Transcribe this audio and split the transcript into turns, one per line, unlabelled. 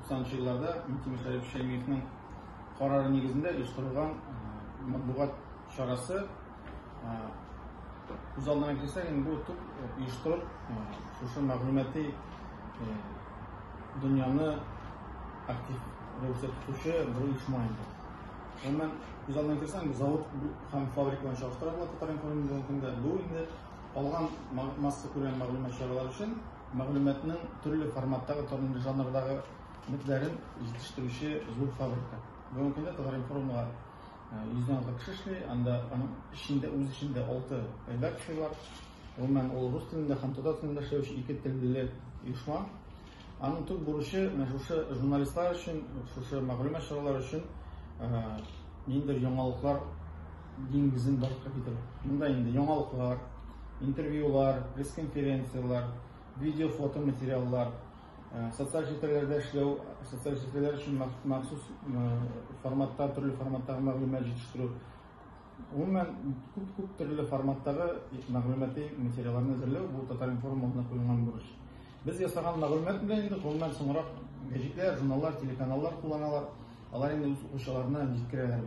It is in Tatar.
90-нчы елларда Минтимер Шәрип Шәймиевнең карары нигезендә оештырылган матбугат чарасы. Үз алдына килсәк, бу төп оештырып, шушы мәгълүмати дөньяны актив рәвештә тотучы бер оешма инде. Гомумән, үз алдына килсәк, завод һәм фабрикаларны чагыштыралар Татарстан көндә. Бу инде алган масса күләм мәгълүмат чаралары өчен мәгълүматның төрле форматтагы, төрле жанрдагы мөмкинлекләрен җитештерүче зур фабрика. Бүгенге көндә Татаринформга 100-дән артык кеше эшли, анда аның эчендә 6 редакция бар. Гомумән, ул рус телендә һәм татар телендә эшләүче 2 телле оешма. Аның төп бурычы шушы журналистлар өчен, шушы мәгълүмат чаралары өчен ниндидер яңалыклар диңгезен барлыкка китерү. Монда инде яңалыклар, интервьюлар, пресс-конференциялар, видео, фото материаллар, социаль сетьләрдә эшләү, социаль сетьләр өчен махсус форматта, төрле форматтагы мәгълүмат җитештерү. Гомумән, күп төрле форматтагы мәгълүмати материалларны әзерләү бу Татаринформ алдына куелган бурыч. Без ясаган мәгълүмат белән инде гомумән соңрак гәҗитләр, журналлар, телеканаллар кулланалар. Алар инде үз укучыларына җиткерәләр.